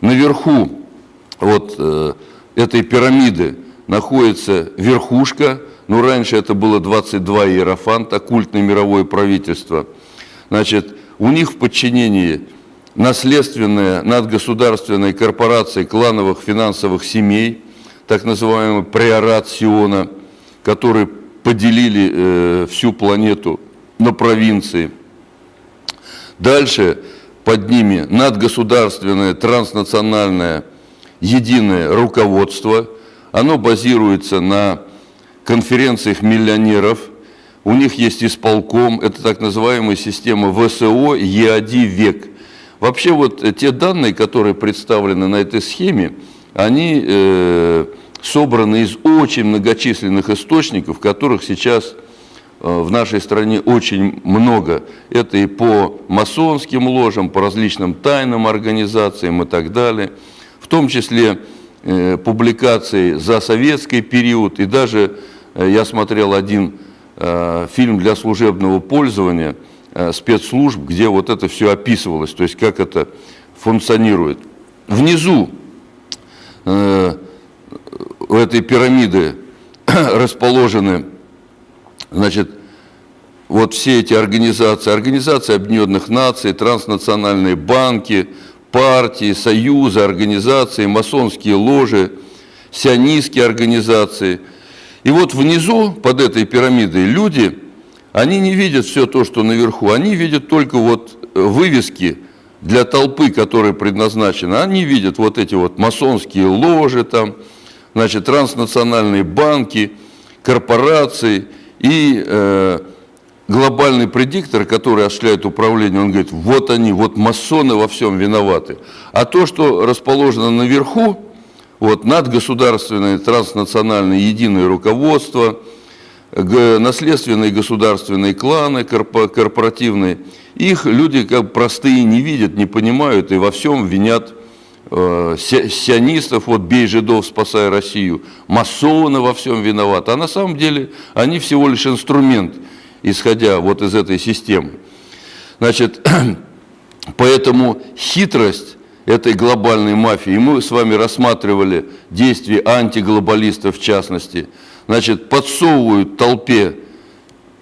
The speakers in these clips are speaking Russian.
наверху вот этой пирамиды находится верхушка, ну раньше это было 22 иерофанта, культное мировое правительство. Значит, у них в подчинении наследственная надгосударственная корпорация клановых финансовых семей, так называемый приорат Сиона, которые поделили всю планету на провинции. Дальше под ними надгосударственное транснациональное единое руководство. Оно базируется на конференциях миллионеров. У них есть исполком, это так называемая система ВСО ЕАД век. Вообще вот те данные, которые представлены на этой схеме, они собраны из очень многочисленных источников, которых сейчас в нашей стране очень много. Это и по масонским ложам, по различным тайным организациям и так далее. В том числе публикации за советский период. И даже я смотрел один фильм для служебного пользования спецслужб, где вот это все описывалось, то есть как это функционирует. Внизу у этой пирамиды расположены, значит, вот все эти организации, Организация Объединенных Наций, транснациональные банки, партии, союзы, организации, масонские ложи, сионистские организации. И вот внизу, под этой пирамидой, люди, они не видят все то, что наверху, они видят только вот вывески для толпы, которая предназначена. Они видят вот эти вот масонские ложи, там, значит, транснациональные банки, корпорации и глобальный предиктор, который осуществляет управление, он говорит, вот они, вот масоны во всем виноваты. А то, что расположено наверху, вот надгосударственное, транснациональное, единое руководство, наследственные государственные кланы, корпоративные, их люди как простые не видят, не понимают и во всем винят сионистов, вот бей жидов, спасай Россию, масоны во всем виноваты. А на самом деле они всего лишь инструмент, исходя вот из этой системы. Значит, поэтому хитрость этой глобальной мафии, и мы с вами рассматривали действия антиглобалистов в частности, значит, подсовывают толпе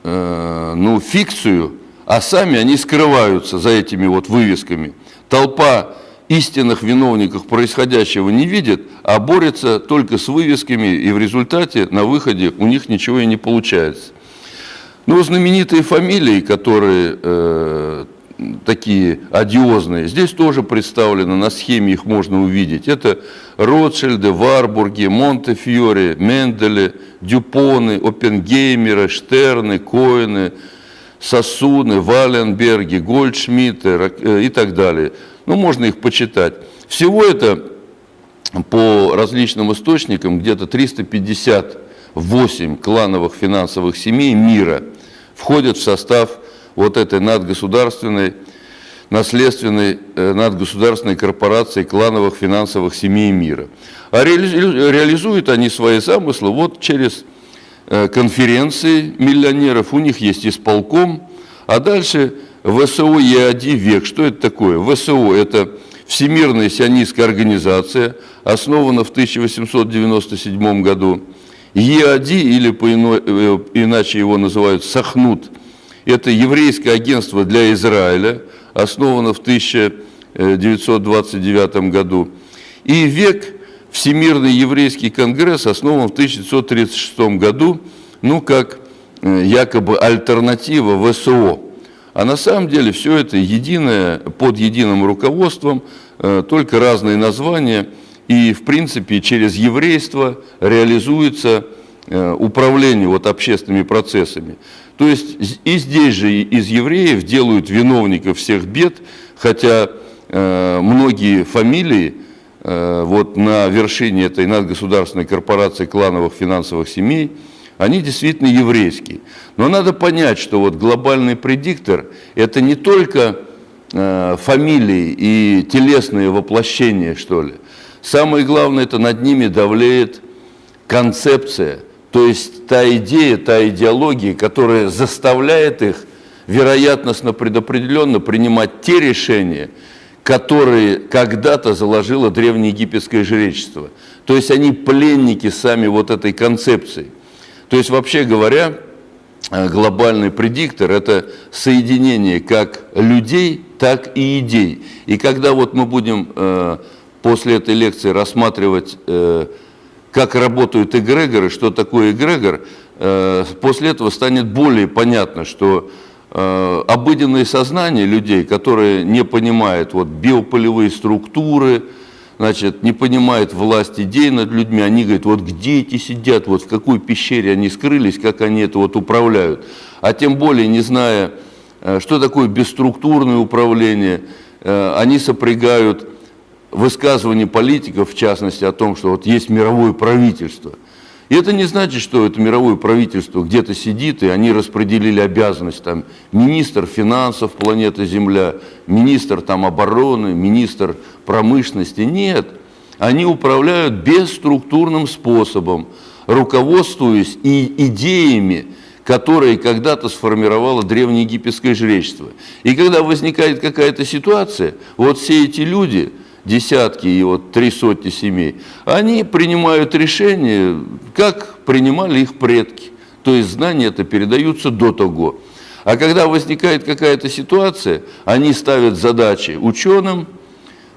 фикцию, а сами они скрываются за этими вот вывесками. Толпа истинных виновников происходящего не видит, а борется только с вывесками, и в результате на выходе у них ничего и не получается. Ну, знаменитые фамилии, которые такие одиозные, здесь тоже представлены, на схеме их можно увидеть. Это Ротшильды, Варбурги, Монтефьори, Менделе, Дюпоны, Оппенгеймеры, Штерны, Коэны, Сосуны, Валенберги, Гольдшмидты и так далее. Ну, можно их почитать. Всего это по различным источникам где-то 358 клановых финансовых семей мира входят в состав вот этой надгосударственной, наследственной надгосударственной корпорации клановых финансовых семей мира. А реализуют они свои замыслы вот через конференции миллионеров, у них есть исполком, а дальше ВСО ЕАД век. Что это такое? ВСО – это Всемирная сионистская организация, основана в 1897 году. ЕАД, или иначе его называют Сахнут, это еврейское агентство для Израиля, основано в 1929 году. И ВЕК, Всемирный еврейский конгресс, основан в 1936 году, ну, как якобы альтернатива ВСО. А на самом деле все это единое, под единым руководством, только разные названия, и в принципе через еврейство реализуется управление вот общественными процессами. То есть и здесь же из евреев делают виновников всех бед, хотя многие фамилии вот на вершине этой надгосударственной корпорации клановых финансовых семей, они действительно еврейские. Но надо понять, что вот глобальный предиктор – это не только фамилии и телесные воплощения, что ли. Самое главное, это над ними давлеет концепция, то есть та идея, та идеология, которая заставляет их вероятностно предопределенно принимать те решения, которые когда-то заложило древнеегипетское жречество. То есть они пленники сами вот этой концепции. То есть, вообще говоря, глобальный предиктор – это соединение как людей, так и идей. И когда вот мы будем после этой лекции рассматривать, как работают эгрегоры, что такое эгрегор, после этого станет более понятно, что обыденное сознание людей, которые не понимают вот биополевые структуры, значит, не понимают власть идей над людьми, они говорят, вот где эти сидят, вот в какой пещере они скрылись, как они это вот управляют. А тем более, не зная, что такое бесструктурное управление, они сопрягают высказывания политиков, в частности, о том, что вот есть мировое правительство. И это не значит, что это мировое правительство где-то сидит, и они распределили обязанность, там, министр финансов планеты Земля, министр там, обороны, министр промышленности. Нет, они управляют бесструктурным способом, руководствуясь и идеями, которые когда-то сформировало древнеегипетское жречество. И когда возникает какая-то ситуация, вот все эти люди, десятки и вот 300 семей, они принимают решения, как принимали их предки. То есть знания это передаются до того. А когда возникает какая-то ситуация, они ставят задачи ученым,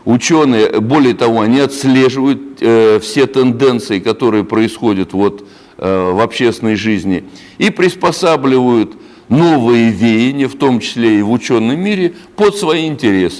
ученые, более того, они отслеживают все тенденции, которые происходят вот, в общественной жизни, и приспосабливают новые веяния, в том числе и в ученом мире, под свои интересы.